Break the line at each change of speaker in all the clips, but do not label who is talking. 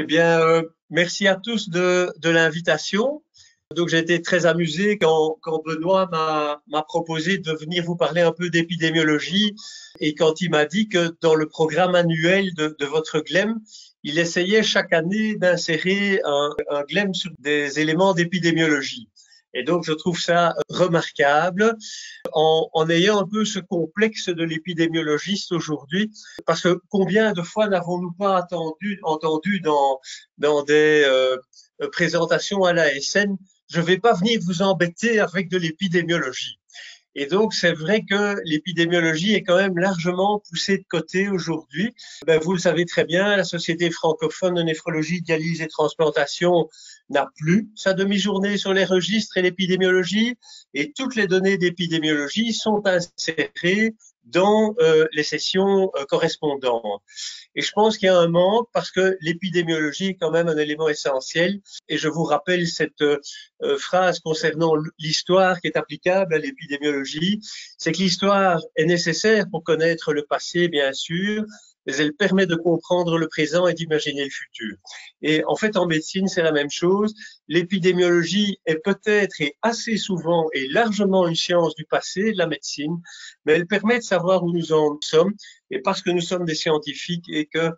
Eh bien, merci à tous de l'invitation. Donc, j'ai été très amusé quand Benoît m'a proposé de venir vous parler un peu d'épidémiologie et quand il m'a dit que dans le programme annuel de votre GLEM, il essayait chaque année d'insérer un GLEM sur des éléments d'épidémiologie. Et donc, je trouve ça remarquable en ayant un peu ce complexe de l'épidémiologiste aujourd'hui, parce que combien de fois n'avons-nous pas entendu dans des présentations à la SN, je ne vais pas venir vous embêter avec de l'épidémiologie. Et donc, c'est vrai que l'épidémiologie est quand même largement poussée de côté aujourd'hui. Vous le savez très bien, la Société francophone de néphrologie, dialyse et transplantation n'a plus sa demi-journée sur les registres et l'épidémiologie, et toutes les données d'épidémiologie sont insérées dans les sessions correspondantes. Et je pense qu'il y a un manque parce que l'épidémiologie est quand même un élément essentiel. Et je vous rappelle cette phrase concernant l'histoire qui est applicable à l'épidémiologie. C'est que l'histoire est nécessaire pour connaître le passé, bien sûr, mais elle permet de comprendre le présent et d'imaginer le futur. Et en fait, en médecine, c'est la même chose. L'épidémiologie est peut-être et assez souvent et largement une science du passé de la médecine, mais elle permet de savoir où nous en sommes. Et parce que nous sommes des scientifiques et que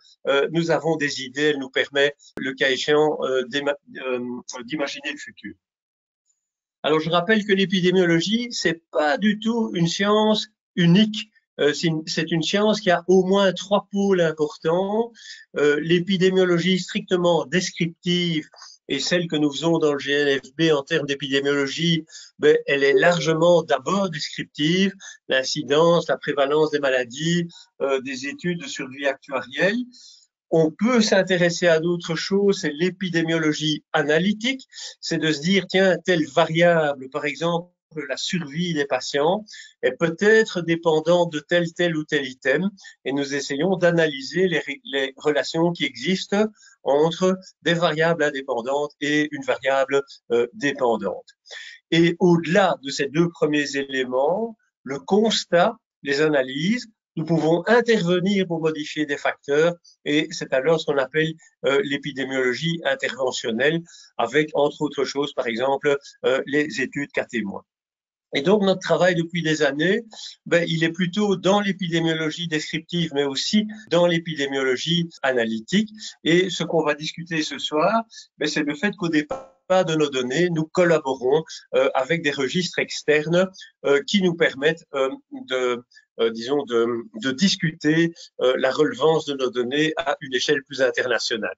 nous avons des idées, elle nous permet, le cas échéant, d'imaginer le futur. Alors, je rappelle que l'épidémiologie, c'est pas du tout une science unique. C'est une science qui a au moins 3 pôles importants. L'épidémiologie strictement descriptive et celle que nous faisons dans le GNFB en termes d'épidémiologie, elle est largement d'abord descriptive, l'incidence, la prévalence des maladies, des études de survie actuarielle. On peut s'intéresser à d'autres choses, c'est l'épidémiologie analytique, c'est de se dire, tiens, telle variable, par exemple, la survie des patients est peut-être dépendante de tel ou tel item, et nous essayons d'analyser les relations qui existent entre des variables indépendantes et une variable dépendante. Et au-delà de ces deux premiers éléments, le constat, les analyses, nous pouvons intervenir pour modifier des facteurs et c'est alors ce qu'on appelle l'épidémiologie interventionnelle avec, entre autres choses, par exemple, les études cas témoins. Et donc, notre travail depuis des années, il est plutôt dans l'épidémiologie descriptive, mais aussi dans l'épidémiologie analytique. Et ce qu'on va discuter ce soir, c'est le fait qu'au départ de nos données, nous collaborons avec des registres externes qui nous permettent de discuter la relevance de nos données à une échelle plus internationale.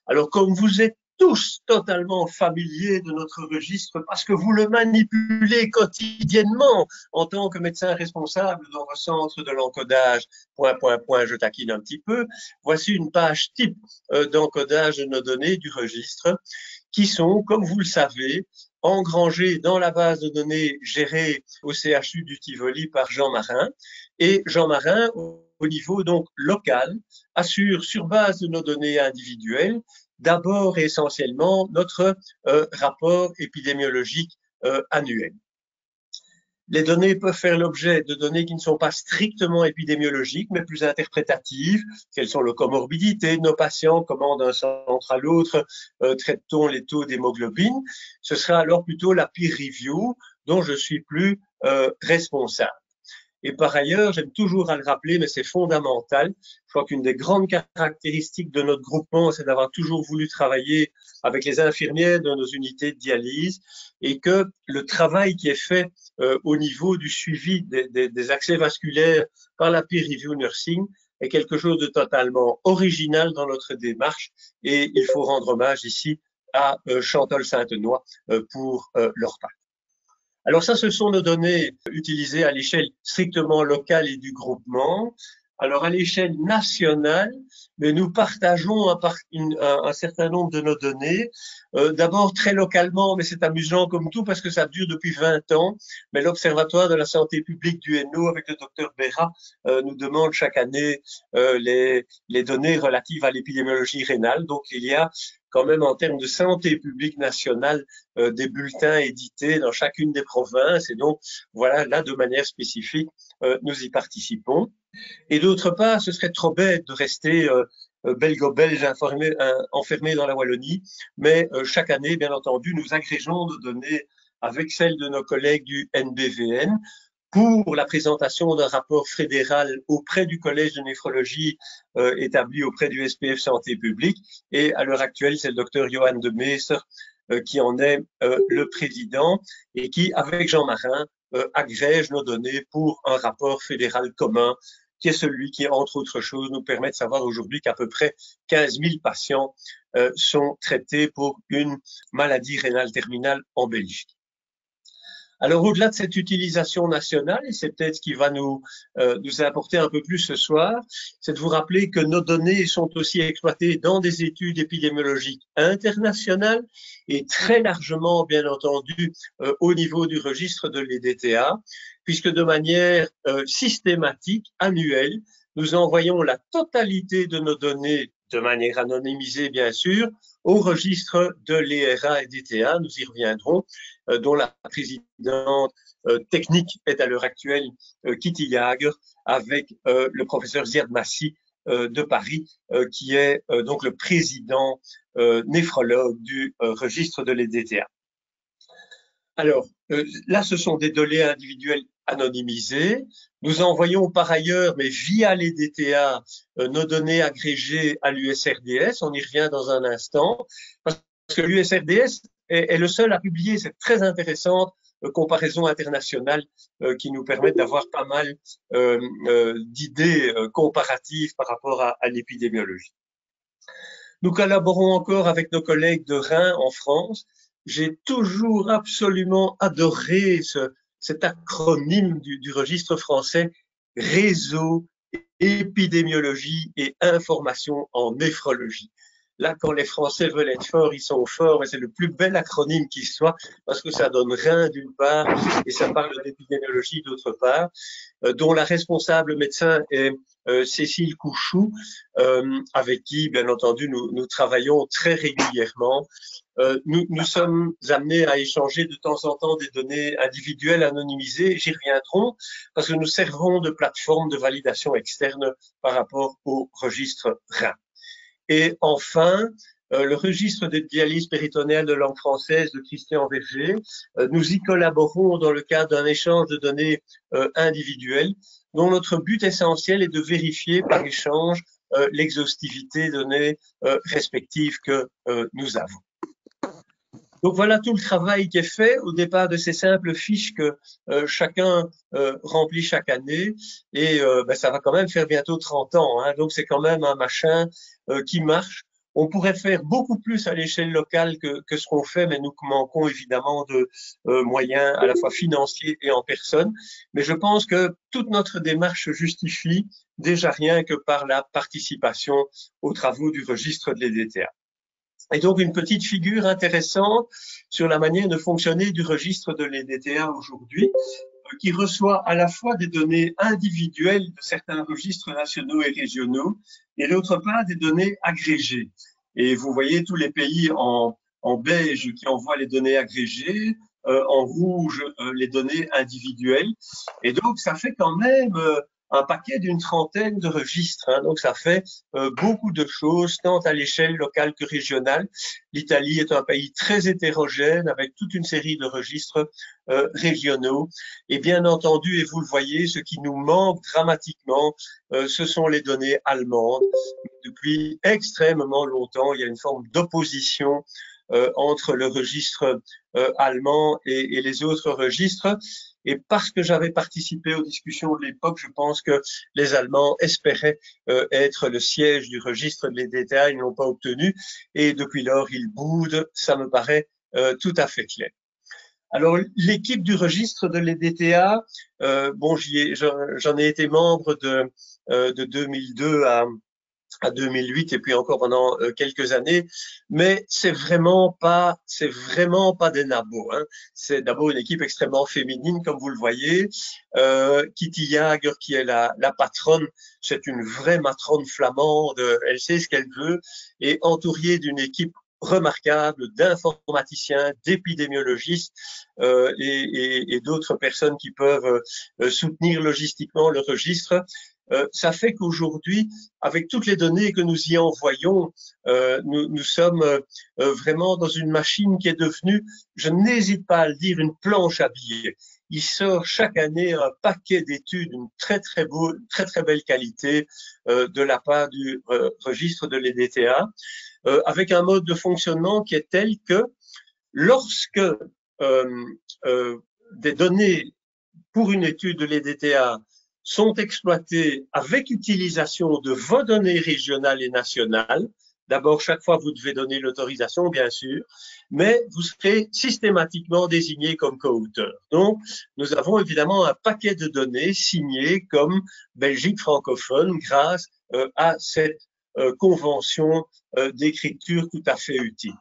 Alors, comme vous êtes tous totalement familiers de notre registre parce que vous le manipulez quotidiennement en tant que médecin responsable dans vos centres de l'encodage, je taquine un petit peu. Voici une page type d'encodage de nos données du registre qui sont, comme vous le savez, engrangées dans la base de données gérée au CHU du Tivoli par Jean Marin. Et Jean Marin, au niveau donc local, assure sur base de nos données individuelles d'abord et essentiellement notre rapport épidémiologique annuel. Les données peuvent faire l'objet de données qui ne sont pas strictement épidémiologiques, mais plus interprétatives. Quelles sont les comorbidités de nos patients? Comment d'un centre à l'autre traite-t-on les taux d'hémoglobine? Ce sera alors plutôt la peer review dont je suis plus responsable. Et par ailleurs, j'aime toujours à le rappeler, mais c'est fondamental. Je crois qu'une des grandes caractéristiques de notre groupement, c'est d'avoir toujours voulu travailler avec les infirmières de nos unités de dialyse et que le travail qui est fait au niveau du suivi des accès vasculaires par la peer review nursing est quelque chose de totalement original dans notre démarche et il faut rendre hommage ici à Chantal Saintenoy pour leur part. Alors ça, ce sont nos données utilisées à l'échelle strictement locale et du groupement. Alors à l'échelle nationale, mais nous partageons un certain nombre de nos données. D'abord très localement, mais c'est amusant comme tout parce que ça dure depuis 20 ans. Mais l'Observatoire de la santé publique du Hainaut avec le docteur Béra nous demande chaque année les données relatives à l'épidémiologie rénale. Donc il y a quand même en termes de santé publique nationale des bulletins édités dans chacune des provinces. Et donc voilà, là de manière spécifique, nous y participons. Et d'autre part, ce serait trop bête de rester belgo-belges enfermés dans la Wallonie. Mais chaque année, bien entendu, nous agrégeons nos données avec celles de nos collègues du NBVN pour la présentation d'un rapport fédéral auprès du Collège de néphrologie établi auprès du SPF Santé publique. Et à l'heure actuelle, c'est le docteur Johan de Meester qui en est le président et qui, avec Jean Marin, agrège nos données pour un rapport fédéral commun qui est celui qui, entre autres choses, nous permet de savoir aujourd'hui qu'à peu près 15 000 patients sont traités pour une maladie rénale terminale en Belgique. Alors, au-delà de cette utilisation nationale, et c'est peut-être ce qui va nous apporter un peu plus ce soir, c'est de vous rappeler que nos données sont aussi exploitées dans des études épidémiologiques internationales et très largement, bien entendu, au niveau du registre de l'EDTA, puisque de manière systématique, annuelle, nous envoyons la totalité de nos données de manière anonymisée, bien sûr, au registre de l'ERA et DTA, nous y reviendrons, dont la présidente technique est à l'heure actuelle Kitty Jager, avec le professeur Ziad Massi de Paris, qui est donc le président néphrologue du registre de l'EDTA. Alors, là, ce sont des données individuelles anonymisées. Nous envoyons par ailleurs, mais via les DTA, nos données agrégées à l'USRDS. On y revient dans un instant, parce que l'USRDS est le seul à publier cette très intéressante comparaison internationale qui nous permet d'avoir pas mal d'idées comparatives par rapport à l'épidémiologie. Nous collaborons encore avec nos collègues de Reims en France. J'ai toujours absolument adoré cet acronyme du registre français, Réseau épidémiologie et information en néphrologie. Là, quand les Français veulent être forts, ils sont forts, et c'est le plus bel acronyme qui soit, parce que ça donne rien d'une part, et ça parle d'épidémiologie d'autre part, dont la responsable médecin est Cécile Couchou, avec qui, bien entendu, nous travaillons très régulièrement. Nous sommes amenés à échanger de temps en temps des données individuelles anonymisées, j'y reviendrai, parce que nous servons de plateforme de validation externe par rapport au registre RAIN. Et enfin, le registre de dialyse péritonéale de langue française de Christian Verger, nous y collaborons dans le cadre d'un échange de données individuelles, dont notre but essentiel est de vérifier par échange l'exhaustivité des données respectives que nous avons. Donc voilà tout le travail qui est fait au départ de ces simples fiches que chacun remplit chaque année, et ça va quand même faire bientôt 30 ans, hein, donc c'est quand même un machin qui marche. On pourrait faire beaucoup plus à l'échelle locale que ce qu'on fait, mais nous manquons évidemment de moyens à la fois financiers et en personne. Mais je pense que toute notre démarche se justifie déjà rien que par la participation aux travaux du registre de l'EDTA. Et donc, une petite figure intéressante sur la manière de fonctionner du registre de l'EDTA aujourd'hui, qui reçoit à la fois des données individuelles de certains registres nationaux et régionaux, et d'autre part des données agrégées. Et vous voyez tous les pays en beige qui envoient les données agrégées, en rouge les données individuelles. Et donc, ça fait quand même un paquet d'une trentaine de registres, hein. Donc ça fait beaucoup de choses, tant à l'échelle locale que régionale. L'Italie est un pays très hétérogène avec toute une série de registres régionaux. Et bien entendu, et vous le voyez, ce qui nous manque dramatiquement, ce sont les données allemandes. Depuis extrêmement longtemps, il y a une forme d'opposition entre le registre allemand et les autres registres. Et parce que j'avais participé aux discussions de l'époque, je pense que les Allemands espéraient être le siège du registre de l'EDTA, ils ne l'ont pas obtenu, et depuis lors, ils boudent, ça me paraît tout à fait clair. Alors, l'équipe du registre de l'EDTA, j'en ai été membre de 2002 à 2008 et puis encore pendant quelques années, mais c'est vraiment pas des nabos, hein. C'est d'abord une équipe extrêmement féminine, comme vous le voyez. Kitty Jager, qui est la patronne, c'est une vraie matrone flamande, elle sait ce qu'elle veut, et entourée d'une équipe remarquable d'informaticiens, d'épidémiologistes et d'autres personnes qui peuvent soutenir logistiquement le registre. ça fait qu'aujourd'hui, avec toutes les données que nous y envoyons, nous sommes vraiment dans une machine qui est devenue, je n'hésite pas à le dire, une planche à billets. Il sort chaque année un paquet d'études d'une très belle qualité de la part du registre de l'EDTA, avec un mode de fonctionnement qui est tel que lorsque des données pour une étude de l'EDTA sont exploitées avec utilisation de vos données régionales et nationales, d'abord, chaque fois, vous devez donner l'autorisation, bien sûr, mais vous serez systématiquement désigné comme co-auteur. Donc, nous avons évidemment un paquet de données signées comme Belgique francophone grâce à cette convention d'écriture tout à fait utile.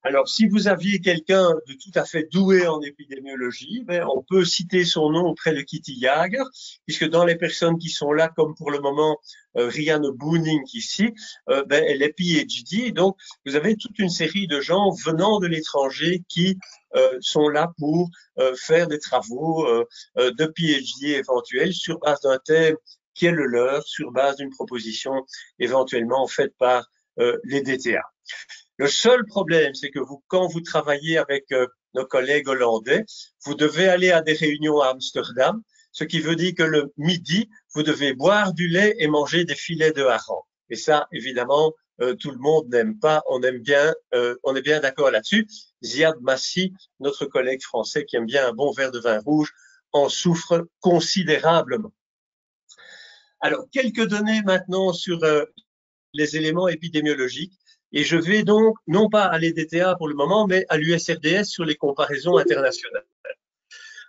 Alors, si vous aviez quelqu'un de tout à fait doué en épidémiologie, on peut citer son nom auprès de Kitty Jager, puisque dans les personnes qui sont là, comme pour le moment Rianne Boening ici, elle est PhD. Donc, vous avez toute une série de gens venant de l'étranger qui sont là pour faire des travaux de PhD éventuels sur base d'un thème qui est le leur, sur base d'une proposition éventuellement faite par l'EDTA. Le seul problème, c'est que quand vous travaillez avec nos collègues hollandais, vous devez aller à des réunions à Amsterdam, ce qui veut dire que le midi, vous devez boire du lait et manger des filets de hareng. Et ça, évidemment, tout le monde n'aime pas. On est bien d'accord là-dessus. Ziad Massi, notre collègue français qui aime bien un bon verre de vin rouge, en souffre considérablement. Alors, quelques données maintenant sur les éléments épidémiologiques. Et je vais donc, non pas à l'EDTA pour le moment, mais à l'USRDS sur les comparaisons internationales.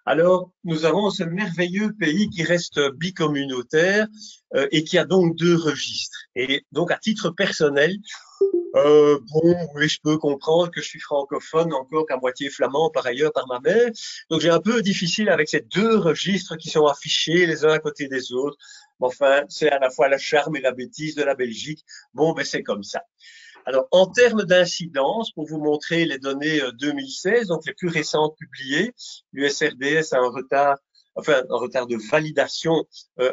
Alors, nous avons ce merveilleux pays qui reste bicommunautaire et qui a donc 2 registres. Et donc, à titre personnel, oui, je peux comprendre que je suis francophone, encore qu'à moitié flamand par ailleurs par ma mère. Donc, j'ai un peu difficile avec ces 2 registres qui sont affichés les uns à côté des autres. Enfin, c'est à la fois la charme et la bêtise de la Belgique. C'est comme ça. Alors, en termes d'incidence, pour vous montrer les données 2016, donc les plus récentes publiées, l'USRDS a un retard de validation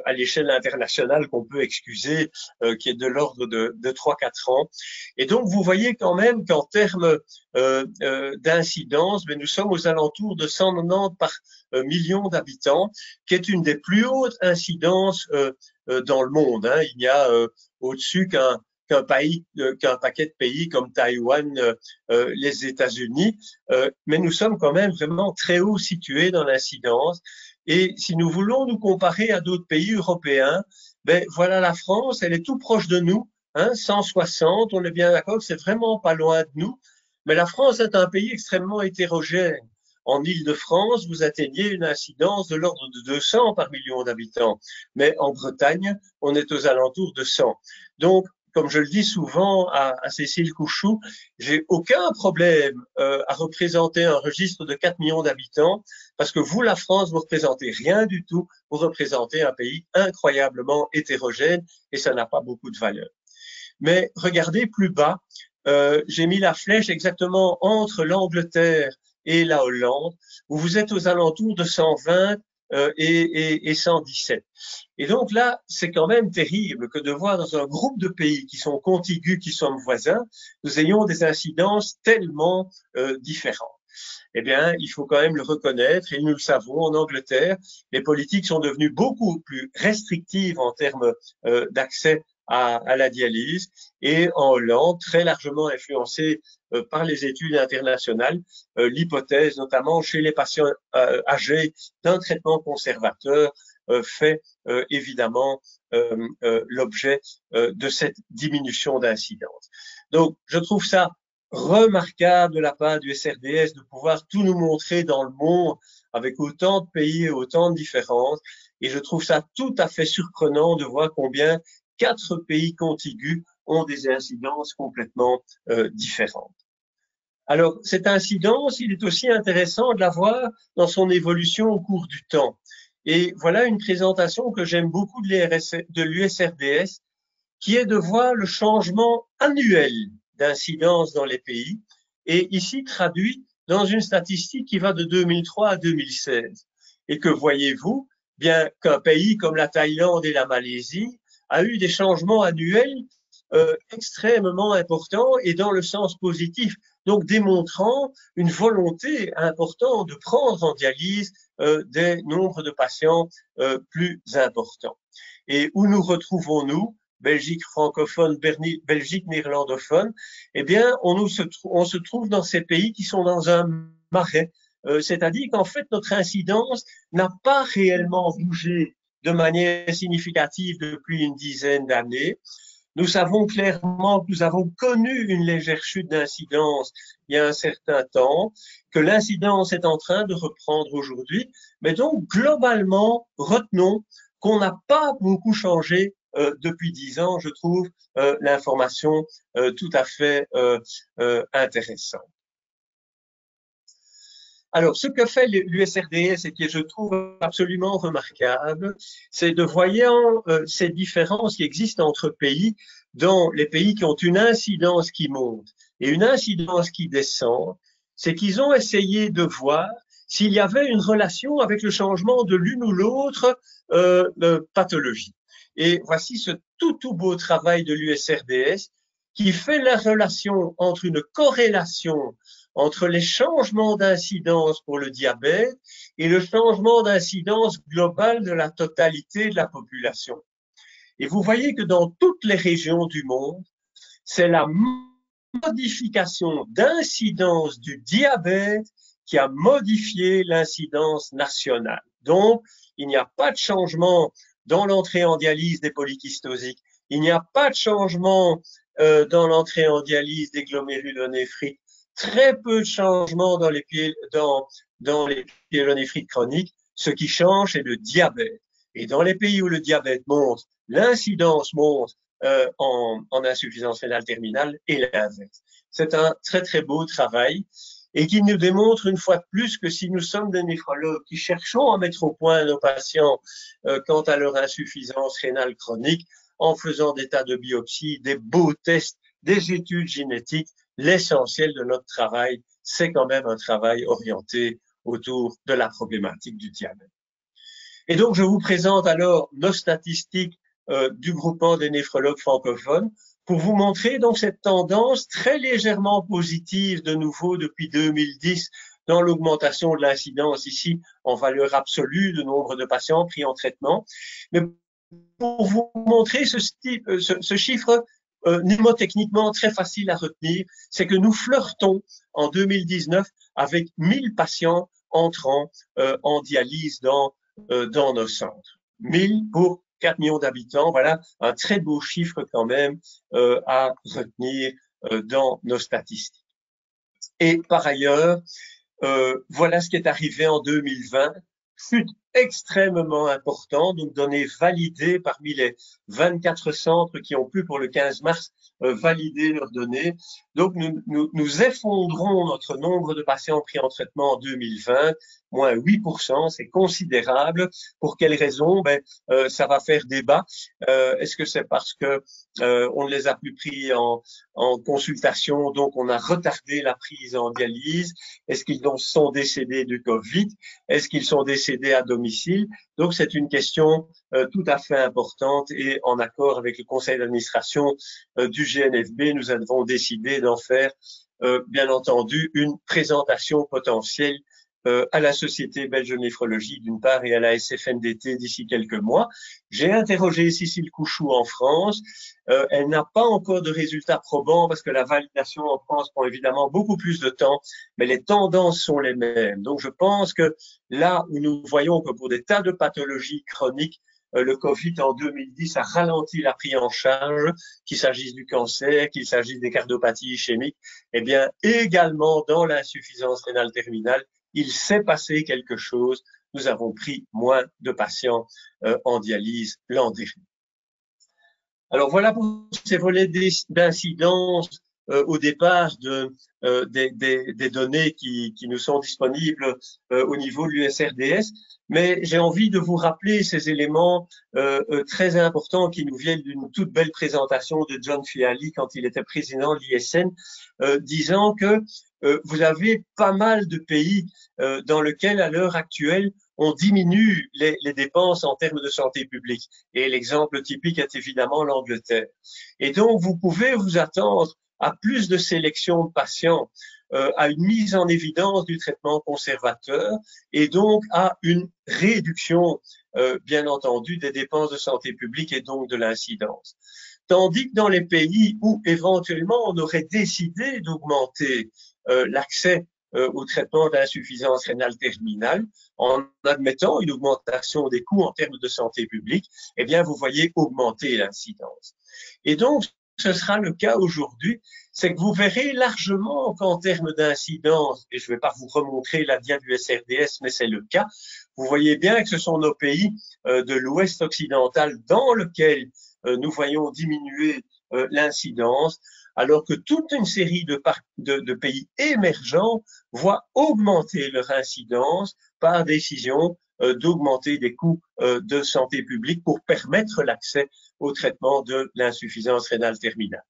à l'échelle internationale qu'on peut excuser, qui est de l'ordre de 3-4 ans. Et donc, vous voyez quand même qu'en termes d'incidence, nous sommes aux alentours de 190 par million d'habitants, qui est une des plus hautes incidences dans le monde. Il n'y a au-dessus qu'un paquet de pays comme Taïwan, les États-Unis, mais nous sommes quand même vraiment très haut situés dans l'incidence. Et si nous voulons nous comparer à d'autres pays européens, voilà la France, elle est tout proche de nous, 160, on est bien d'accord, c'est vraiment pas loin de nous. Mais la France est un pays extrêmement hétérogène. En Île-de-France, vous atteignez une incidence de l'ordre de 200 par million d'habitants, mais en Bretagne, on est aux alentours de 100. Donc, comme je le dis souvent à Cécile Couchou, j'ai aucun problème à représenter un registre de 4 millions d'habitants, parce que vous, la France, vous représentez rien du tout, vous représentez un pays incroyablement hétérogène et ça n'a pas beaucoup de valeur. Mais regardez plus bas, j'ai mis la flèche exactement entre l'Angleterre et la Hollande, où vous êtes aux alentours de 120 et 117. Et donc là, c'est quand même terrible que de voir dans un groupe de pays qui sont contigus, qui sont voisins, nous ayons des incidences tellement différentes. Eh bien, il faut quand même le reconnaître, et nous le savons, en Angleterre, les politiques sont devenues beaucoup plus restrictives en termes d'accès à la dialyse, et en Hollande, très largement influencée par les études internationales, l'hypothèse, notamment chez les patients âgés, d'un traitement conservateur fait évidemment l'objet de cette diminution d'incidence. Donc, je trouve ça remarquable de la part du SRDS de pouvoir tout nous montrer dans le monde avec autant de pays et autant de différences. Et je trouve ça tout à fait surprenant de voir combien 4 pays contigus ont des incidences complètement différentes. Alors, cette incidence, il est aussi intéressant de la voir dans son évolution au cours du temps. Et voilà une présentation que j'aime beaucoup de l'USRDS, qui est de voir le changement annuel d'incidence dans les pays, et ici traduit dans une statistique qui va de 2003 à 2016. Et que voyez-vous? bien qu'un pays comme la Thaïlande et la Malaisie a eu des changements annuels extrêmement importants et dans le sens positif, donc démontrant une volonté importante de prendre en dialyse des nombres de patients plus importants. Et où nous retrouvons-nous? Belgique francophone, Belgique néerlandophone, eh bien, on se trouve dans ces pays qui sont dans un marais. C'est-à-dire qu'en fait, notre incidence n'a pas réellement bougé de manière significative depuis une dizaine d'années. Nous savons clairement que nous avons connu une légère chute d'incidence il y a un certain temps, que l'incidence est en train de reprendre aujourd'hui, mais donc globalement, retenons qu'on n'a pas beaucoup changé depuis 10 ans. Je trouve l'information tout à fait intéressante. Alors, ce que fait l'USRDS et que je trouve absolument remarquable, c'est de voyant ces différences qui existent entre pays, dans les pays qui ont une incidence qui monte et une incidence qui descend, c'est qu'ils ont essayé de voir s'il y avait une relation avec le changement de l'une ou l'autre pathologie. Et voici ce tout beau travail de l'USRDS qui fait la relation entre une corrélation entre les changements d'incidence pour le diabète et le changement d'incidence globale de la totalité de la population. Et vous voyez que dans toutes les régions du monde, c'est la modification d'incidence du diabète qui a modifié l'incidence nationale. Donc, il n'y a pas de changement dans l'entrée en dialyse des polykystosiques, il n'y a pas de changement dans l'entrée en dialyse des glomérulonéphrite, très peu de changements dans les pyélonéphrite chroniques. Ce qui change, c'est le diabète. Et dans les pays où le diabète monte, l'incidence monte en insuffisance rénale terminale et l'inverse. C'est un très beau travail et qui nous démontre une fois de plus que si nous sommes des néphrologues qui cherchons à mettre au point nos patients quant à leur insuffisance rénale chronique, en faisant des tas de biopsies, des beaux tests, des études génétiques, l'essentiel de notre travail, c'est quand même un travail orienté autour de la problématique du diabète. Et donc, je vous présente alors nos statistiques du groupement des néphrologues francophones pour vous montrer donc cette tendance très légèrement positive de nouveau depuis 2010 dans l'augmentation de l'incidence ici en valeur absolue de nombre de patients pris en traitement. Mais pour vous montrer ce chiffre mnémotechniquement très facile à retenir, c'est que nous flirtons en 2019 avec 1000 patients entrant en dialyse dans nos centres. 1000 pour 4 millions d'habitants, voilà un très beau chiffre quand même à retenir dans nos statistiques. Et par ailleurs, voilà ce qui est arrivé en 2020, chute extrêmement importante, donc données validées parmi les 24 centres qui ont pu pour le 15 mars valider leurs données. Donc nous effondrons notre nombre de patients pris en traitement en 2020, moins 8%, c'est considérable. Pour quelles raisons? Ça va faire débat. Est-ce que c'est parce que on ne les a plus pris en consultation, donc on a retardé la prise en dialyse? Est-ce qu'ils sont décédés du Covid? Est-ce qu'ils sont décédés à domicile? Donc c'est une question tout à fait importante et en accord avec le conseil d'administration du GNFB, nous avons décidé d'en faire bien entendu une présentation potentielle à la Société belge de néphrologie d'une part et à la SFNDT d'ici quelques mois. J'ai interrogé Cécile Couchou en France. Elle n'a pas encore de résultats probants parce que la validation en France prend évidemment beaucoup plus de temps, mais les tendances sont les mêmes. Donc je pense que là où nous voyons que pour des tas de pathologies chroniques, le Covid en 2010 a ralenti la prise en charge, qu'il s'agisse du cancer, qu'il s'agisse des cardiopathies ischémiques, eh bien également dans l'insuffisance rénale terminale, il s'est passé quelque chose. Nous avons pris moins de patients en dialyse l'an dernier. Alors voilà pour ces volets d'incidence au départ des données qui nous sont disponibles au niveau de l'USRDS. Mais j'ai envie de vous rappeler ces éléments très importants qui nous viennent d'une toute belle présentation de John Fiali quand il était président de l'ISN, disant que vous avez pas mal de pays dans lesquels, à l'heure actuelle, on diminue les dépenses en termes de santé publique. Et l'exemple typique est évidemment l'Angleterre. Et donc, vous pouvez vous attendre à plus de sélection de patients, à une mise en évidence du traitement conservateur et donc à une réduction, bien entendu, des dépenses de santé publique et donc de l'incidence. Tandis que dans les pays où éventuellement on aurait décidé d'augmenter l'accès au traitement de l'insuffisance rénale terminale, en admettant une augmentation des coûts en termes de santé publique, eh bien, vous voyez augmenter l'incidence. Et donc, ce sera le cas aujourd'hui, c'est que vous verrez largement qu'en termes d'incidence, et je ne vais pas vous remontrer la dia du SRDS, mais c'est le cas, vous voyez bien que ce sont nos pays de l'Ouest occidental dans lesquels nous voyons diminuer l'incidence, alors que toute une série de pays émergents voient augmenter leur incidence par décision d'augmenter des coûts de santé publique pour permettre l'accès au traitement de l'insuffisance rénale terminale.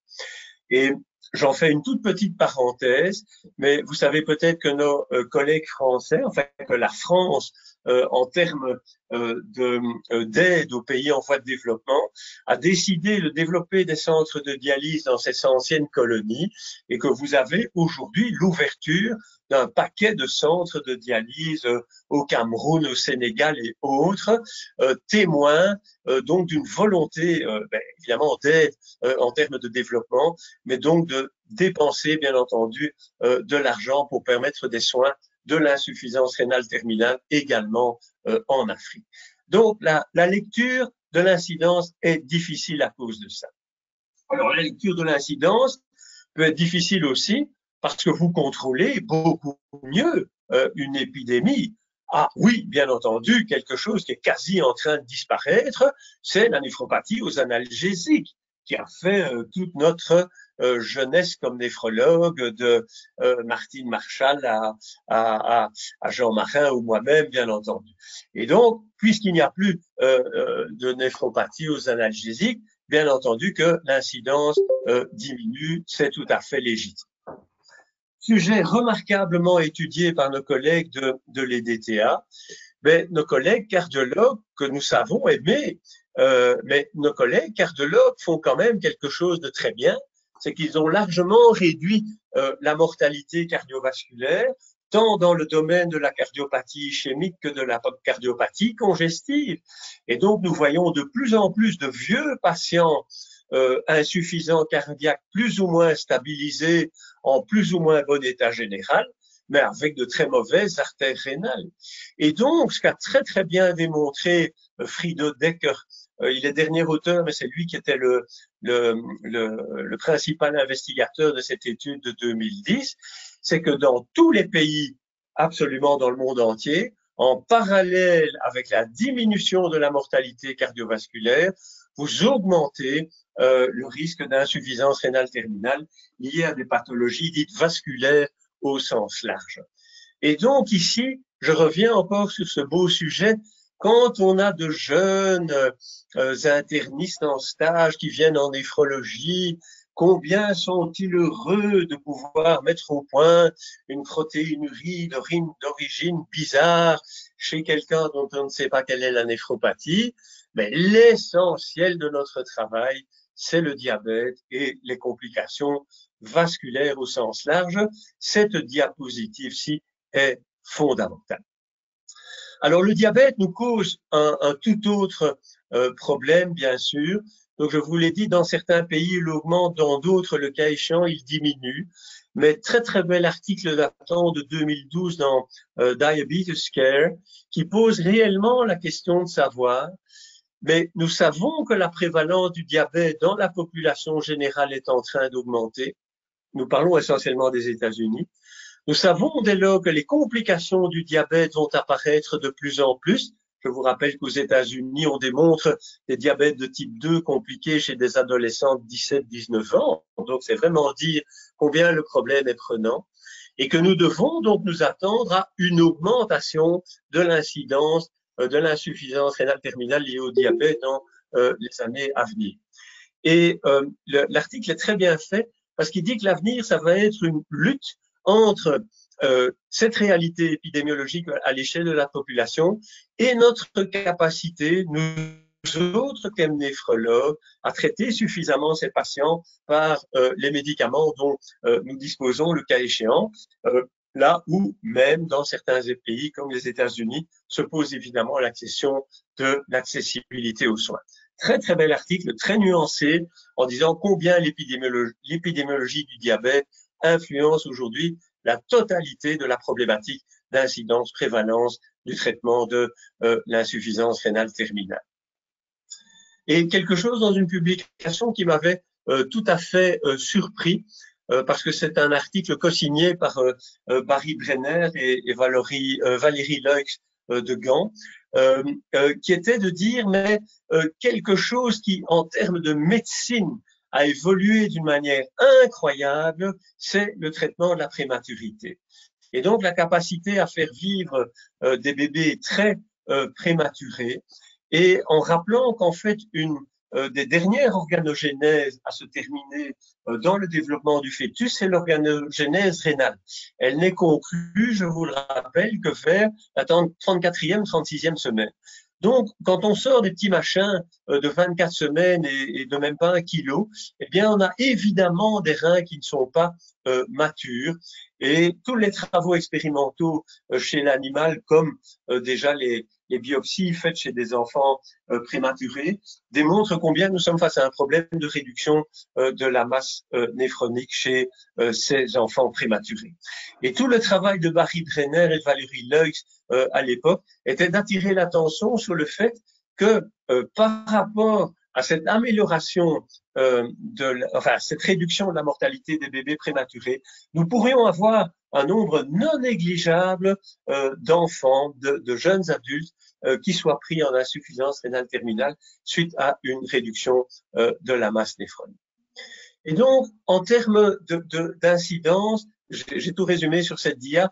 Et j'en fais une toute petite parenthèse, mais vous savez peut-être que nos collègues français, enfin que la France, en termes d'aide aux pays en voie de développement, a décidé de développer des centres de dialyse dans ces anciennes colonies et que vous avez aujourd'hui l'ouverture d'un paquet de centres de dialyse au Cameroun, au Sénégal et autres, témoins donc d'une volonté évidemment d'aide en termes de développement, mais donc de dépenser bien entendu de l'argent pour permettre des soins de l'insuffisance rénale terminale également en Afrique. Donc la lecture de l'incidence est difficile à cause de ça. Alors la lecture de l'incidence peut être difficile aussi parce que vous contrôlez beaucoup mieux une épidémie. Ah oui, bien entendu, quelque chose qui est quasi en train de disparaître, c'est la néphropathie aux analgésiques, qui a fait toute notre jeunesse comme néphrologue, de Martine Marchal à Jean Marin ou moi-même, bien entendu. Et donc, puisqu'il n'y a plus de néphropathie aux analgésiques, bien entendu que l'incidence diminue, c'est tout à fait légitime. Sujet remarquablement étudié par nos collègues de l'EDTA, mais nos collègues cardiologues que nous savons aimer, mais nos collègues cardiologues font quand même quelque chose de très bien, c'est qu'ils ont largement réduit la mortalité cardiovasculaire, tant dans le domaine de la cardiopathie ischémique que de la cardiopathie congestive. Et donc, nous voyons de plus en plus de vieux patients insuffisants cardiaques plus ou moins stabilisés, en plus ou moins bon état général, mais avec de très mauvaises artères rénales. Et donc, ce qu'a très très bien démontré Frido Decker, il est dernier auteur, mais c'est lui qui était le principal investigateur de cette étude de 2010, c'est que dans tous les pays, absolument dans le monde entier, en parallèle avec la diminution de la mortalité cardiovasculaire, vous augmentez le risque d'insuffisance rénale terminale liée à des pathologies dites vasculaires au sens large. Et donc ici, je reviens encore sur ce beau sujet. Quand on a de jeunes internistes en stage qui viennent en néphrologie, combien sont-ils heureux de pouvoir mettre au point une protéinurie d'origine bizarre chez quelqu'un dont on ne sait pas quelle est la néphropathie. Mais l'essentiel de notre travail, c'est le diabète et les complications vasculaires au sens large. Cette diapositive-ci est fondamentale. Alors, le diabète nous cause un tout autre problème, bien sûr. Donc, je vous l'ai dit, dans certains pays, il augmente, dans d'autres, le cas échéant, il diminue. Mais très, très bel article datant de 2012 dans Diabetes Care qui pose réellement la question de savoir. Mais nous savons que la prévalence du diabète dans la population générale est en train d'augmenter. Nous parlons essentiellement des États-Unis. Nous savons dès lors que les complications du diabète vont apparaître de plus en plus. Je vous rappelle qu'aux États-Unis, on démontre des diabètes de type 2 compliqués chez des adolescents de 17-19 ans. Donc, c'est vraiment dire combien le problème est prenant. Et que nous devons donc nous attendre à une augmentation de l'incidence de l'insuffisance rénale terminale liée au diabète dans les années à venir. Et l'article est très bien fait parce qu'il dit que l'avenir, ça va être une lutte entre cette réalité épidémiologique à l'échelle de la population et notre capacité, nous autres comme néphrologues, à traiter suffisamment ces patients par les médicaments dont nous disposons le cas échéant, là où même dans certains pays comme les États-Unis se pose évidemment la question de l'accessibilité aux soins. Très très bel article, très nuancé, en disant combien l'épidémiologie du diabète influence aujourd'hui la totalité de la problématique d'incidence, prévalence du traitement de l'insuffisance rénale terminale. Et quelque chose dans une publication qui m'avait tout à fait surpris, parce que c'est un article co-signé par Barry Brenner et Valérie Leux de Gand, qui était de dire mais quelque chose qui, en termes de médecine, a évolué d'une manière incroyable, c'est le traitement de la prématurité. Et donc la capacité à faire vivre des bébés très prématurés, et en rappelant qu'en fait une des dernières organogénèses à se terminer dans le développement du fœtus, c'est l'organogénèse rénale. Elle n'est conclue, je vous le rappelle, que vers la 34e, 36e semaine. Donc, quand on sort des petits machins de 24 semaines et de même pas 1 kilo, eh bien, on a évidemment des reins qui ne sont pas matures. Et tous les travaux expérimentaux chez l'animal, comme déjà les biopsies faites chez des enfants prématurés, démontrent combien nous sommes face à un problème de réduction de la masse néphronique chez ces enfants prématurés. Et tout le travail de Barry Brenner et de Valérie Leux à l'époque était d'attirer l'attention sur le fait que par rapport à cette amélioration cette réduction de la mortalité des bébés prématurés, nous pourrions avoir un nombre non négligeable d'enfants, de jeunes adultes qui soient pris en insuffisance rénale terminale suite à une réduction de la masse néphronique. Et donc, en termes d'incidence, j'ai tout résumé sur cette dia,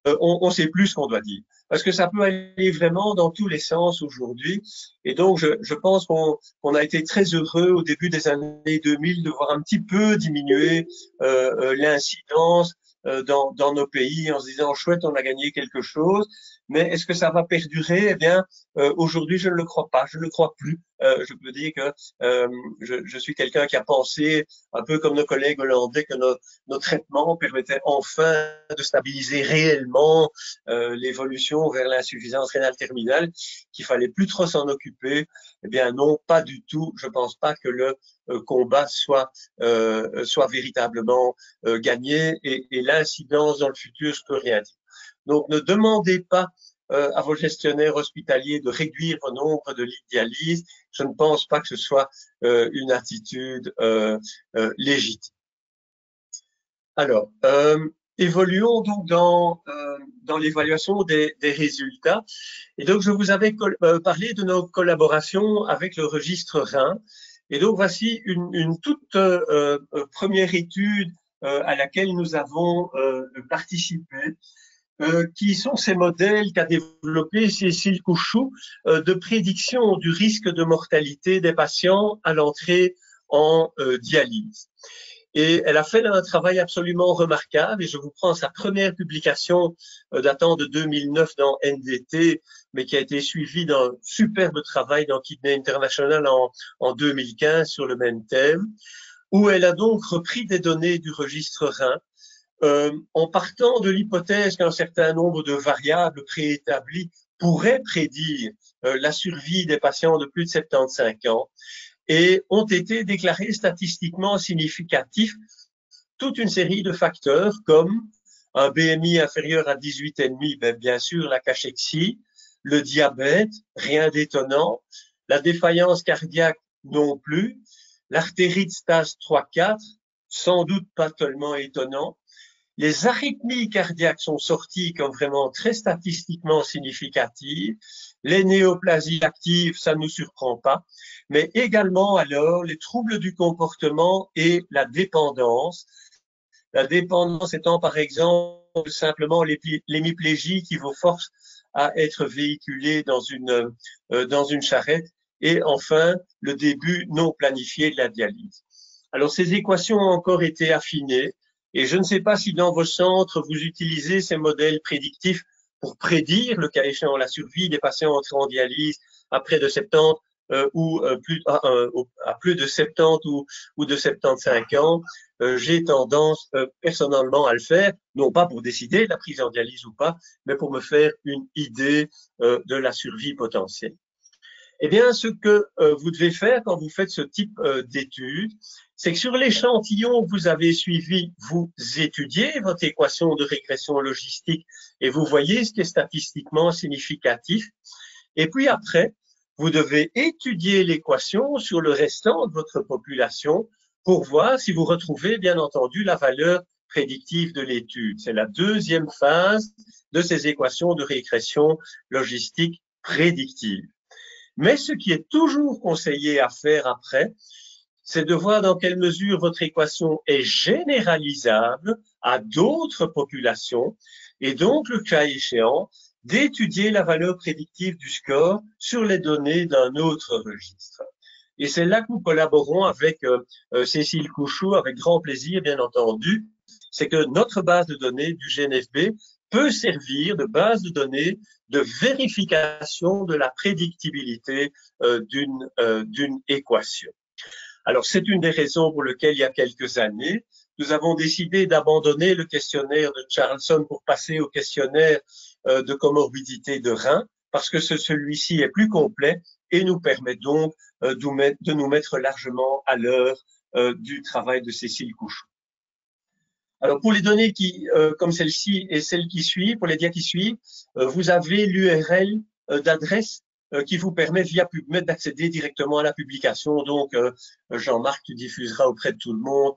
on sait plus ce qu'on doit dire. Parce que ça peut aller vraiment dans tous les sens aujourd'hui. Et donc, je pense qu'on a été très heureux au début des années 2000 de voir un petit peu diminuer l'incidence dans nos pays en se disant chouette, on a gagné quelque chose. Mais est-ce que ça va perdurer? Eh bien, aujourd'hui, je ne le crois pas. Je ne le crois plus. Je peux dire que je suis quelqu'un qui a pensé, un peu comme nos collègues hollandais, que nos traitements permettaient enfin de stabiliser réellement l'évolution vers l'insuffisance rénale terminale, qu'il fallait plus trop s'en occuper. Eh bien non, pas du tout. Je pense pas que le combat soit véritablement gagné et l'incidence dans le futur, je peux rien dire. Donc ne demandez pas à vos gestionnaires hospitaliers de réduire le nombre de lits de dialyse. Je ne pense pas que ce soit une attitude légitime. Alors, évoluons donc dans l'évaluation des résultats. Et donc, je vous avais parlé de nos collaborations avec le registre Rhin. Et donc, voici une toute première étude à laquelle nous avons participé, qui sont ces modèles qu'a développé Cécile Couchou de prédiction du risque de mortalité des patients à l'entrée en dialyse. Et elle a fait un travail absolument remarquable, et je vous prends sa première publication datant de 2009 dans NDT, mais qui a été suivie d'un superbe travail dans Kidney International en 2015 sur le même thème, où elle a donc repris des données du registre Rhin, en partant de l'hypothèse qu'un certain nombre de variables préétablies pourraient prédire la survie des patients de plus de 75 ans, et ont été déclarés statistiquement significatifs toute une série de facteurs comme un BMI inférieur à 18,5, ben bien sûr la cachexie, le diabète, rien d'étonnant, la défaillance cardiaque non plus, l'artérite stase 3-4, sans doute pas tellement étonnant. Les arythmies cardiaques sont sorties comme vraiment très statistiquement significatives. Les néoplasies actives, ça ne nous surprend pas. Mais également, alors, les troubles du comportement et la dépendance. La dépendance étant, par exemple, simplement l'hémiplégie qui vous force à être véhiculé dans une charrette. Et enfin, le début non planifié de la dialyse. Alors, ces équations ont encore été affinées. Et je ne sais pas si dans vos centres, vous utilisez ces modèles prédictifs pour prédire, le cas échéant, la survie des patients entrés en dialyse à près de 70 ou à plus de 70 ou de 75 ans. J'ai tendance personnellement à le faire, non pas pour décider la prise en dialyse ou pas, mais pour me faire une idée de la survie potentielle. Eh bien, ce que vous devez faire quand vous faites ce type d'étude, c'est que sur l'échantillon que vous avez suivi, vous étudiez votre équation de régression logistique et vous voyez ce qui est statistiquement significatif. Et puis après, vous devez étudier l'équation sur le restant de votre population pour voir si vous retrouvez, bien entendu, la valeur prédictive de l'étude. C'est la deuxième phase de ces équations de régression logistique prédictive. Mais ce qui est toujours conseillé à faire après, c'est de voir dans quelle mesure votre équation est généralisable à d'autres populations et donc, le cas échéant, d'étudier la valeur prédictive du score sur les données d'un autre registre. Et c'est là que nous collaborons avec Cécile Couchou, avec grand plaisir, bien entendu. C'est que notre base de données du GNFB peut servir de base de données de vérification de la prédictibilité d'une équation. Alors, c'est une des raisons pour lesquelles, il y a quelques années, nous avons décidé d'abandonner le questionnaire de Charlson pour passer au questionnaire de comorbidité de rein, parce que celui-ci est plus complet et nous permet donc de nous mettre largement à l'heure du travail de Cécile Couchou. Alors, pour les données comme celle-ci et celle qui suit, pour les dias qui suivent, vous avez l'URL d'adresse qui vous permet via PubMed d'accéder directement à la publication. Donc, Jean-Marc, tu diffuseras auprès de tout le monde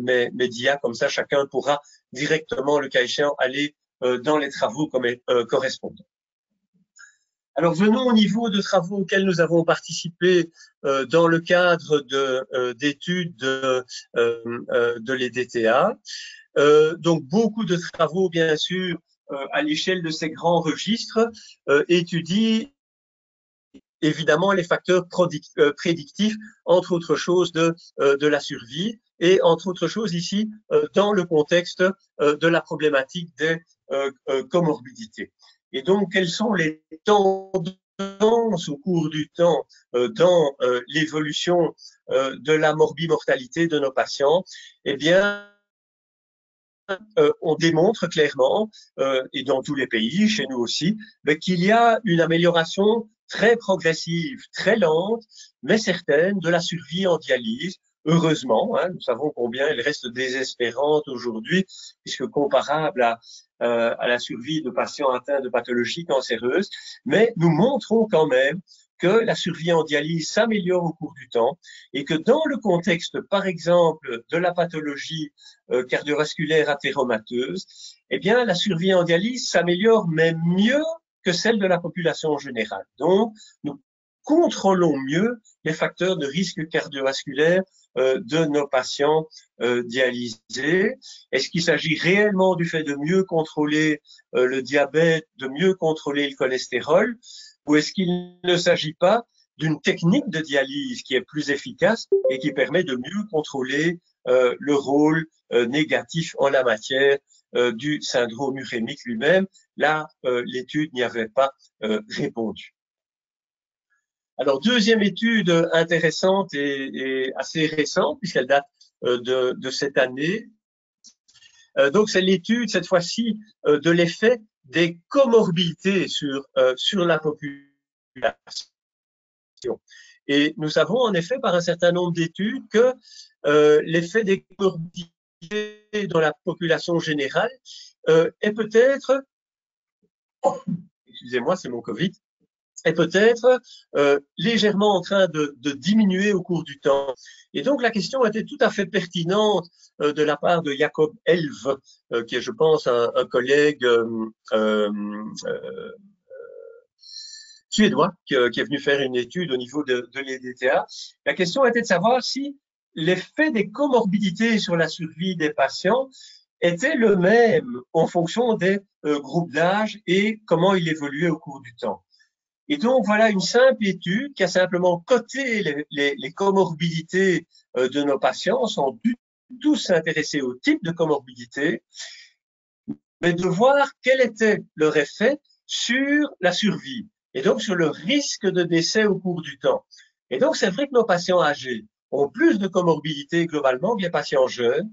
mes dias, comme ça chacun pourra directement, le cas échéant, aller dans les travaux correspondants. Alors, venons au niveau de travaux auxquels nous avons participé dans le cadre d'études de l'EDTA. Donc, beaucoup de travaux, bien sûr, à l'échelle de ces grands registres, étudient évidemment les facteurs prédictifs, entre autres choses, de la survie et, entre autres choses, ici, dans le contexte de la problématique des comorbidités. Et donc, quelles sont les tendances au cours du temps dans l'évolution de la morbimortalité de nos patients? Eh bien, on démontre clairement, et dans tous les pays, chez nous aussi, qu'il y a une amélioration très progressive, très lente, mais certaine, de la survie en dialyse. Heureusement, nous savons combien elle reste désespérante aujourd'hui, puisque comparable à la survie de patients atteints de pathologies cancéreuses, mais nous montrons quand même que la survie en dialyse s'améliore au cours du temps et que dans le contexte, par exemple, de la pathologie cardiovasculaire athéromateuse, eh bien, la survie en dialyse s'améliore même mieux que celle de la population générale. Donc, nous contrôlons mieux les facteurs de risque cardiovasculaire de nos patients dialysés. Est-ce qu'il s'agit réellement du fait de mieux contrôler le diabète, de mieux contrôler le cholestérol, ou est-ce qu'il ne s'agit pas d'une technique de dialyse qui est plus efficace et qui permet de mieux contrôler le rôle négatif en la matière du syndrome urémique lui-même? Là, l'étude n'y avait pas répondu. Alors, deuxième étude intéressante et assez récente, puisqu'elle date de cette année. Donc, c'est l'étude, cette fois-ci, de l'effet des comorbidités sur la population. Et nous savons en effet par un certain nombre d'études que l'effet des comorbidités dans la population générale est peut-être, excusez-moi, c'est mon Covid, est peut-être légèrement en train de diminuer au cours du temps. Et donc, la question était tout à fait pertinente de la part de Jacob Elv, qui est, je pense, un collègue suédois qui est venu faire une étude au niveau de l'EDTA. La question était de savoir si l'effet des comorbidités sur la survie des patients était le même en fonction des groupes d'âge et comment il évoluait au cours du temps. Et donc, voilà une simple étude qui a simplement coté les comorbidités de nos patients sans du tous s'intéresser au type de comorbidité, mais de voir quel était leur effet sur la survie et donc sur le risque de décès au cours du temps. Et donc, c'est vrai que nos patients âgés ont plus de comorbidité globalement que les patients jeunes,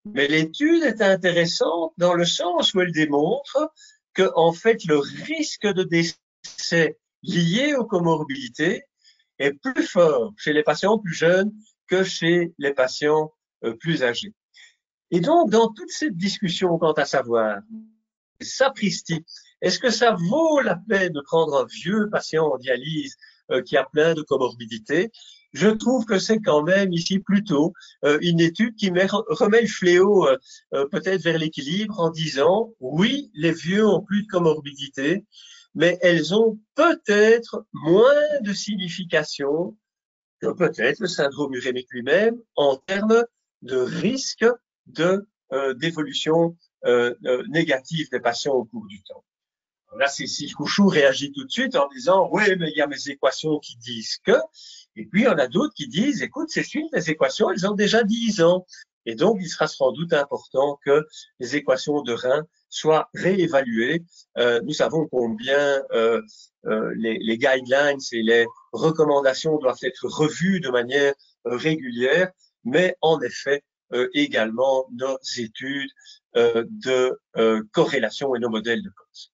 mais l'étude est intéressante dans le sens où elle démontre que, en fait, le risque de décès lié aux comorbidités est plus fort chez les patients plus jeunes que chez les patients plus âgés. Et donc, dans toute cette discussion quant à savoir, sapristi, est-ce que ça vaut la peine de prendre un vieux patient en dialyse qui a plein de comorbidités? Je trouve que c'est quand même ici plutôt une étude qui remet le fléau peut-être vers l'équilibre en disant oui, les vieux ont plus de comorbidités, mais elles ont peut-être moins de signification que peut-être le syndrome urémique lui-même en termes de risque d'évolution négative des patients au cours du temps. Là, Cécile Couchou réagit tout de suite en disant oui, mais il y a mes équations qui disent que, et puis il y en a d'autres qui disent écoute, Cécile, les équations, elles ont déjà 10 ans. Et donc, il sera sans doute important que les équations de Rhin soient réévaluées. Nous savons combien les guidelines et les recommandations doivent être revues de manière régulière, mais en effet, également nos études de corrélation et nos modèles de cause.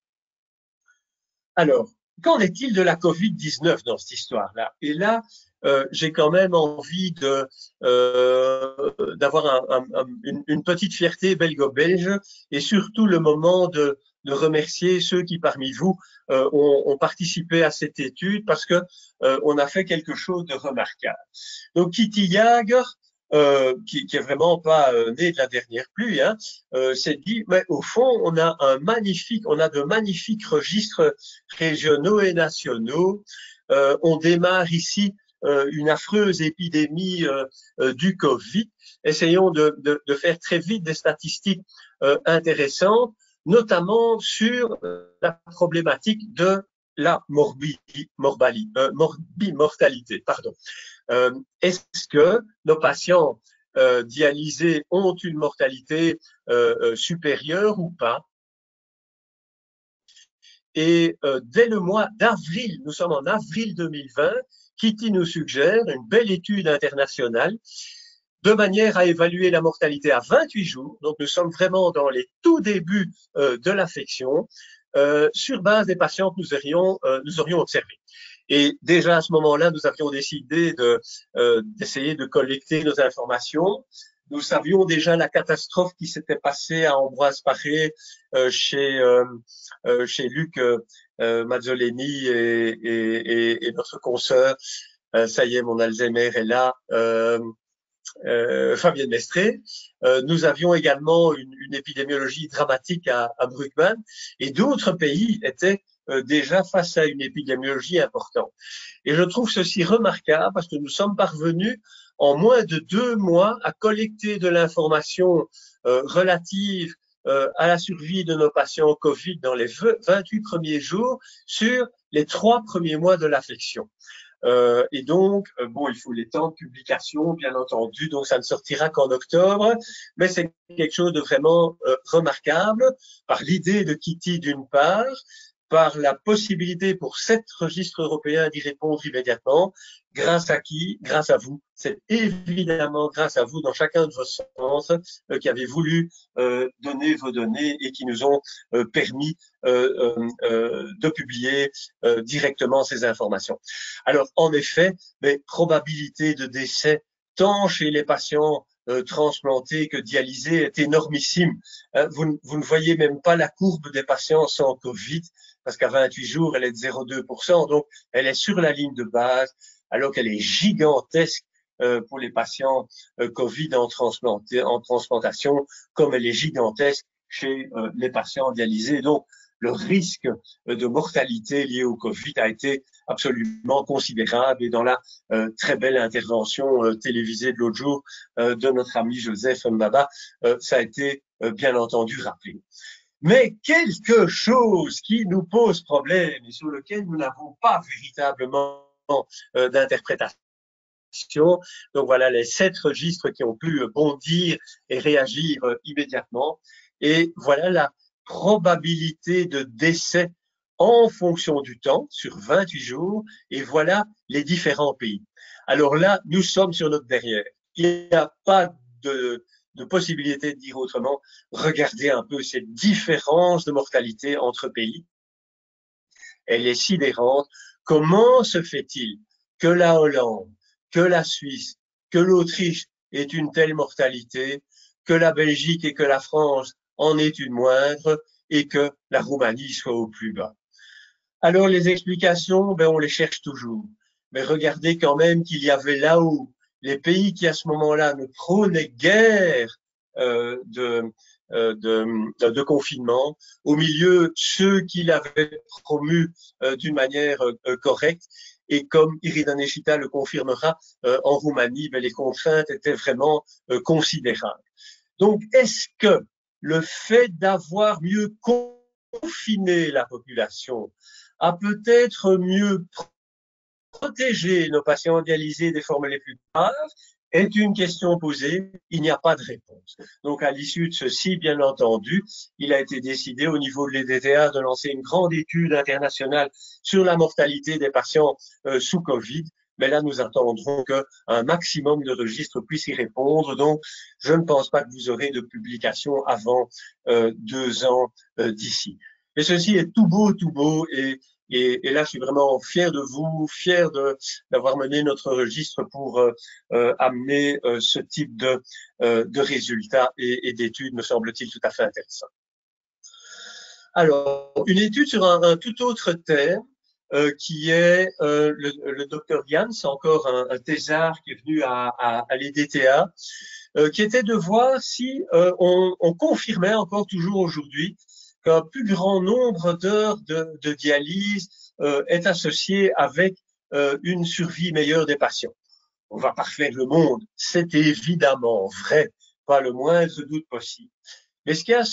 Alors, qu'en est-il de la Covid-19 dans cette histoire-là? Et là, j'ai quand même envie d'avoir une petite fierté belgo-belge et surtout le moment de remercier ceux qui parmi vous ont participé à cette étude parce que on a fait quelque chose de remarquable. Donc Kitty Jager, qui est vraiment pas né de la dernière pluie, hein, s'est dit, mais au fond, on a de magnifiques registres régionaux et nationaux. On démarre ici une affreuse épidémie du Covid. Essayons de faire très vite des statistiques intéressantes, notamment sur la problématique de la morbimortalité. Pardon. Est-ce que nos patients dialysés ont une mortalité supérieure ou pas? Et dès le mois d'avril, nous sommes en avril 2020, Kitty nous suggère une belle étude internationale de manière à évaluer la mortalité à 28 jours. Donc, nous sommes vraiment dans les tout débuts de l'affection, sur base des patients que nous aurions observés. Et déjà à ce moment-là, nous avions décidé d'essayer de collecter nos informations. Nous savions déjà la catastrophe qui s'était passée à Ambroise Paré chez Luc Mazzoleni et notre consoeur. Ça y est, mon Alzheimer est là. Fabienne Mestré. Nous avions également une épidémiologie dramatique à Bruckmann et d'autres pays étaient déjà face à une épidémiologie importante. Et je trouve ceci remarquable parce que nous sommes parvenus en moins de 2 mois à collecter de l'information relative à la survie de nos patients Covid dans les 28 premiers jours sur les 3 premiers mois de l'affection. Et donc, bon, il faut les temps de publication, bien entendu, donc ça ne sortira qu'en octobre, mais c'est quelque chose de vraiment remarquable par l'idée de Kitty d'une part, par la possibilité pour 7 registres européens d'y répondre immédiatement, grâce à qui? Grâce à vous. C'est évidemment grâce à vous dans chacun de vos sens qui avez voulu donner vos données et qui nous ont permis de publier directement ces informations. Alors, en effet, les probabilités de décès, tant chez les patients transplantés que dialysés, est énormissime. Vous ne voyez même pas la courbe des patients sans Covid, parce qu'à 28 jours, elle est de 0,2%, donc elle est sur la ligne de base, alors qu'elle est gigantesque pour les patients Covid en transplantation, comme elle est gigantesque chez les patients dialysés. Donc, le risque de mortalité lié au Covid a été absolument considérable et dans la très belle intervention télévisée de l'autre jour de notre ami Joseph Mbaba, ça a été bien entendu rappelé. Mais quelque chose qui nous pose problème et sur lequel nous n'avons pas véritablement d'interprétation, Donc voilà les 7 registres qui ont pu bondir et réagir immédiatement. Et voilà la probabilité de décès en fonction du temps sur 28 jours. Et voilà les différents pays. Alors là, nous sommes sur notre derrière. Il n'y a pas de possibilité de dire autrement. Regardez un peu cette différence de mortalité entre pays. Elle est sidérante. Comment se fait-il que la Hollande, que la Suisse, que l'Autriche ait une telle mortalité, que la Belgique et que la France en aient une moindre et que la Roumanie soit au plus bas? Alors les explications, on les cherche toujours. Mais regardez quand même qu'il y avait là-haut les pays qui à ce moment-là ne prônaient guère de confinement, au milieu ceux qui l'avaient promu d'une manière correcte. Et comme Irina Nechita le confirmera, en Roumanie, les contraintes étaient vraiment considérables. Donc, est-ce que le fait d'avoir mieux confiné la population a peut-être mieux protégé nos patients dialysés des formes les plus graves est une question posée, il n'y a pas de réponse. Donc, à l'issue de ceci, bien entendu, il a été décidé au niveau de l'EDTA de lancer une grande étude internationale sur la mortalité des patients sous Covid. Mais là, nous attendrons qu'un maximum de registres puissent y répondre. Donc, je ne pense pas que vous aurez de publication avant 2 ans d'ici. Mais ceci est tout beau, et là, je suis vraiment fier de vous, fier d'avoir mené notre registre pour amener ce type de résultats et d'études, me semble-t-il, tout à fait intéressant. Alors, une étude sur un tout autre thème, qui est le docteur Jans, encore un thésard qui est venu à l'EDTA, qui était de voir si on confirmait encore toujours aujourd'hui qu'un plus grand nombre d'heures de dialyse est associé avec une survie meilleure des patients. On va pas refaire le monde, c'est évidemment vrai, pas le moindre doute possible. Mais ce qui a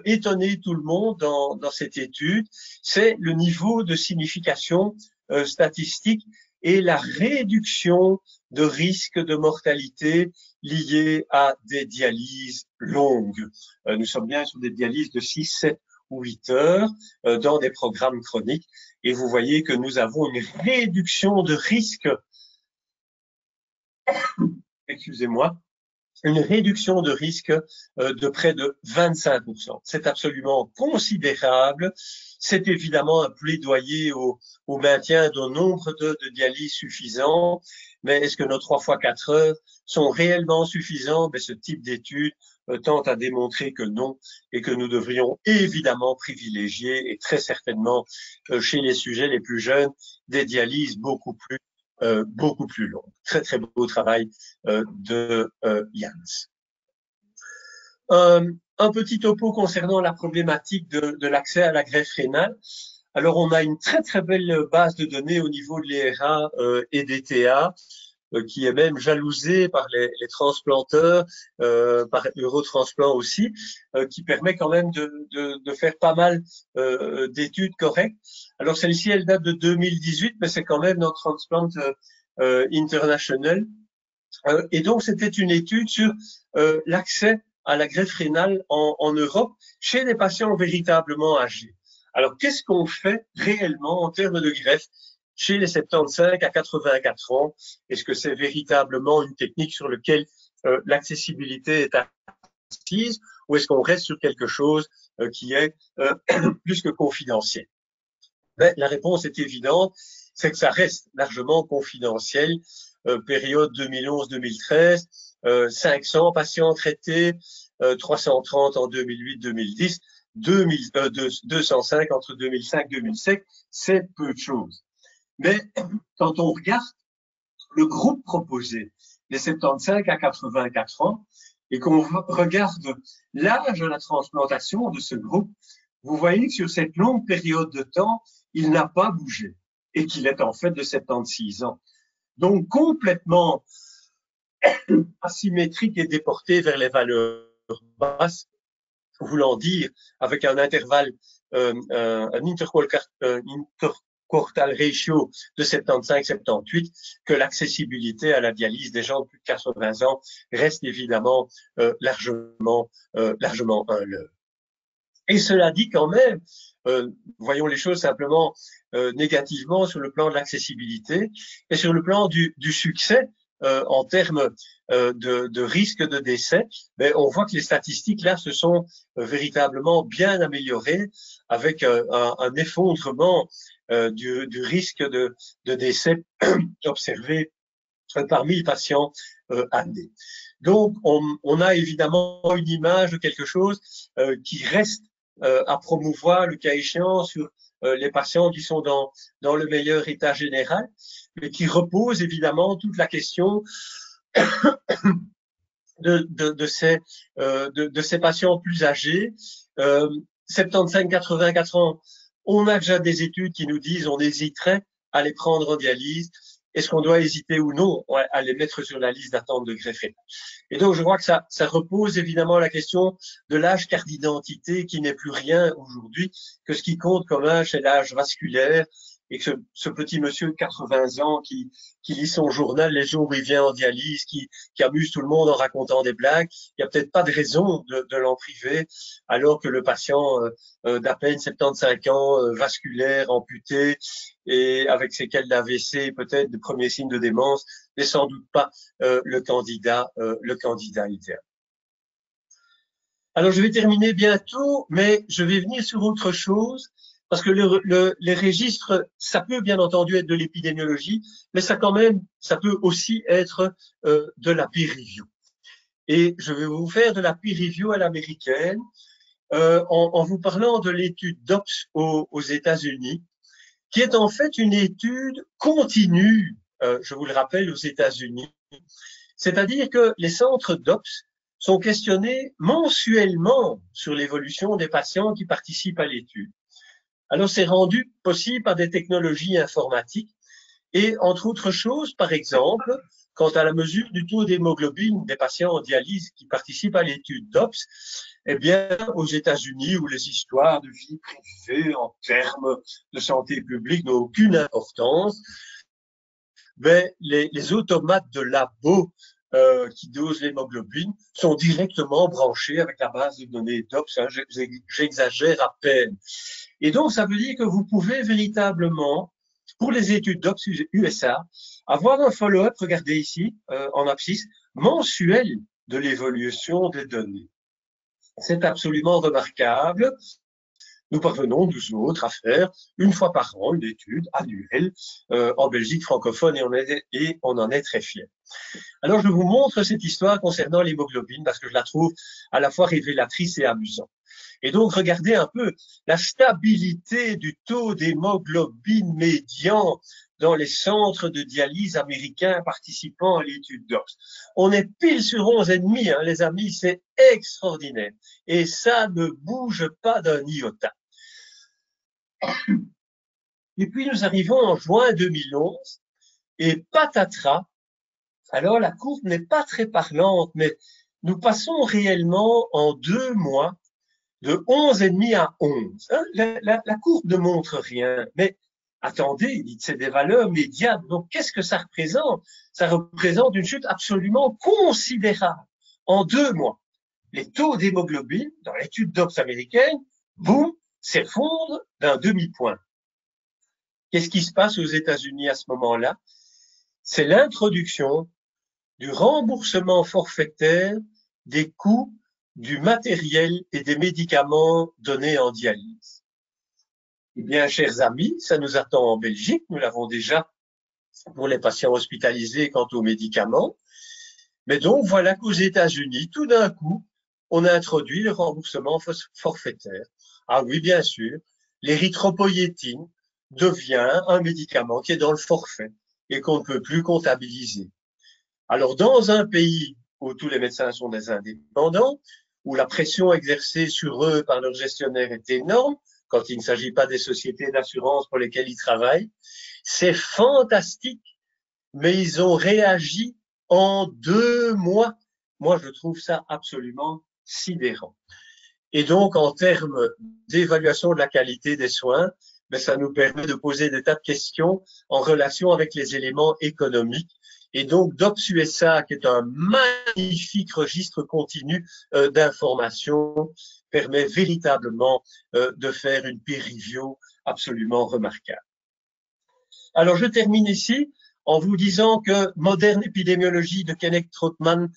étonné tout le monde dans cette étude, c'est le niveau de signification statistique et la réduction de risque de mortalité liée à des dialyses longues. Nous sommes bien sur des dialyses de 6, 7 ou 8 heures dans des programmes chroniques. Et vous voyez que nous avons une réduction de risque, excusez-moi, une réduction de risque de près de 25%. C'est absolument considérable. C'est évidemment un plaidoyer au maintien d'un nombre de dialyses suffisant. Mais est-ce que nos 3 fois 4 heures sont réellement suffisants? Ce type d'étude tente à démontrer que non, et que nous devrions évidemment privilégier, et très certainement chez les sujets les plus jeunes, des dialyses beaucoup plus longues. Très, très beau travail de Jans. Un petit topo concernant la problématique de l'accès à la greffe rénale. Alors, on a une très, très belle base de données au niveau de l'ERA et des TA, qui est même jalousée par les transplanteurs, par Eurotransplant aussi, qui permet quand même de faire pas mal d'études correctes. Alors, celle-ci, elle date de 2018, mais c'est quand même dans Transplant International. Et donc, c'était une étude sur l'accès à la greffe rénale en Europe chez des patients véritablement âgés. Alors, qu'est-ce qu'on fait réellement en termes de greffe chez les 75 à 84 ans? Est-ce que c'est véritablement une technique sur laquelle l'accessibilité est assise, ou est-ce qu'on reste sur quelque chose qui est plus que confidentiel? La réponse est évidente, c'est que ça reste largement confidentiel. Période 2011-2013, 500 patients traités, 330 en 2008-2010, 205 entre 2005-2007, c'est peu de choses. Mais quand on regarde le groupe proposé, les 75 à 84 ans, et qu'on regarde l'âge de la transplantation de ce groupe, vous voyez que sur cette longue période de temps, il n'a pas bougé, et qu'il est en fait de 76 ans. Donc complètement asymétrique et déporté vers les valeurs basses, voulant dire avec un intervalle, un interquartile quartile ratio de 75-78, que l'accessibilité à la dialyse des gens de plus de 80 ans reste évidemment largement un leurre. Et cela dit quand même, voyons les choses simplement négativement sur le plan de l'accessibilité et sur le plan du succès en termes de risque de décès, mais on voit que les statistiques là se sont véritablement bien améliorées avec un effondrement du risque de décès observé parmi les patients âgés. Donc, on a évidemment une image de quelque chose qui reste à promouvoir, le cas échéant, sur les patients qui sont dans le meilleur état général, mais qui repose évidemment toute la question de ces patients plus âgés, 75, 84 ans. On a déjà des études qui nous disent on hésiterait à les prendre en dialyse. Est-ce qu'on doit hésiter ou non à les mettre sur la liste d'attente de greffe rénale? Et donc, je crois que ça repose évidemment la question de l'âge carte d'identité qui n'est plus rien aujourd'hui, que ce qui compte comme âge, c'est l'âge vasculaire, et que ce petit monsieur de 80 ans qui lit son journal les jours où il vient en dialyse, qui amuse tout le monde en racontant des blagues, il n'y a peut-être pas de raison de l'en priver, alors que le patient d'à peine 75 ans, vasculaire, amputé, et avec séquelles d'AVC, peut-être de premiers signes de démence, n'est sans doute pas le candidat idéal. Alors, je vais terminer bientôt, mais je vais venir sur autre chose, parce que les registres, ça peut bien entendu être de l'épidémiologie, mais ça peut aussi être de la peer review. Et je vais vous faire de la peer review à l'américaine, en vous parlant de l'étude DOPS aux États-Unis, qui est en fait une étude continue, je vous le rappelle, aux États-Unis. C'est-à-dire que les centres DOPS sont questionnés mensuellement sur l'évolution des patients qui participent à l'étude. Alors, c'est rendu possible par des technologies informatiques et, entre autres choses, par exemple, quant à la mesure du taux d'hémoglobine des patients en dialyse qui participent à l'étude DOPS, eh bien, aux États-Unis, où les histoires de vie privée en termes de santé publique n'ont aucune importance, mais les automates de labo qui dosent l'hémoglobine sont directement branchés avec la base de données DOPS. Hein, j'exagère à peine. Et donc, ça veut dire que vous pouvez véritablement, pour les études DOPS USA, avoir un follow-up, regardez ici, en abscisse, mensuel de l'évolution des données. C'est absolument remarquable. Nous parvenons, nous autres, à faire une fois par an une étude annuelle en Belgique francophone et on en est très fiers. Alors, je vous montre cette histoire concernant l'hémoglobine parce que je la trouve à la fois révélatrice et amusante. Et donc, regardez un peu la stabilité du taux d'hémoglobine médian dans les centres de dialyse américains participant à l'étude DOPS. On est pile sur 11,5, hein, les amis, c'est extraordinaire. Et ça ne bouge pas d'un iota. Et puis, nous arrivons en juin 2011 et patatras, alors la courbe n'est pas très parlante, mais nous passons réellement en 2 mois de 11,5 à 11. Hein, la courbe ne montre rien, mais attendez, c'est des valeurs médianes. Donc, qu'est-ce que ça représente? Ça représente une chute absolument considérable. En 2 mois, les taux d'hémoglobine, dans l'étude DOPS américaine, boum, s'effondrent d'un demi-point. Qu'est-ce qui se passe aux États-Unis à ce moment-là? C'est l'introduction du remboursement forfaitaire des coûts du matériel et des médicaments donnés en dialyse. Eh bien, chers amis, ça nous attend en Belgique. Nous l'avons déjà pour les patients hospitalisés quant aux médicaments. Mais donc, voilà qu'aux États-Unis, tout d'un coup, on a introduit le remboursement forfaitaire. Ah oui, bien sûr, l'érythropoïétine devient un médicament qui est dans le forfait et qu'on ne peut plus comptabiliser. Alors, dans un pays où tous les médecins sont des indépendants, où la pression exercée sur eux par leurs gestionnaires est énorme, quand il ne s'agit pas des sociétés d'assurance pour lesquelles ils travaillent, c'est fantastique. Mais ils ont réagi en 2 mois. Moi, je trouve ça absolument sidérant. Et donc, en termes d'évaluation de la qualité des soins, mais ça nous permet de poser des tas de questions en relation avec les éléments économiques. Et donc, DOPS-USA, qui est un magnifique registre continu d'informations, permet véritablement de faire une peer review absolument remarquable. Alors, je termine ici en vous disant que Moderne épidémiologie de Kenneth Troutman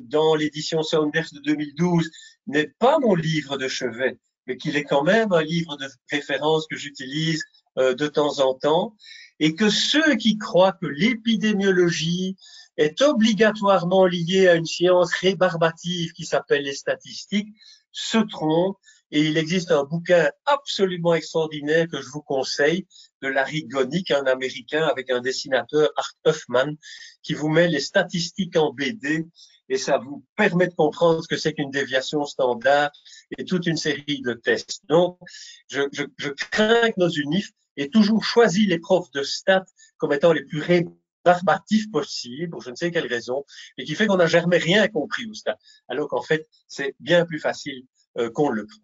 dans l'édition Saunders de 2012 n'est pas mon livre de chevet, mais qu'il est quand même un livre de référence que j'utilise de temps en temps, et que ceux qui croient que l'épidémiologie est obligatoirement liée à une science rébarbative qui s'appelle les statistiques se trompent. Et il existe un bouquin absolument extraordinaire que je vous conseille, de Larry Gonick, un Américain avec un dessinateur, Art Huffman, qui vous met les statistiques en BD, et ça vous permet de comprendre ce que c'est qu'une déviation standard et toute une série de tests. Donc, je crains que nos UNIF aient toujours choisi les profs de stats comme étant les plus rébarbatifs possibles, pour je ne sais quelle raison, et qui fait qu'on n'a jamais rien compris aux stats, alors qu'en fait, c'est bien plus facile qu'on le croit.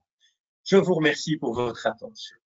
Je vous remercie pour votre attention.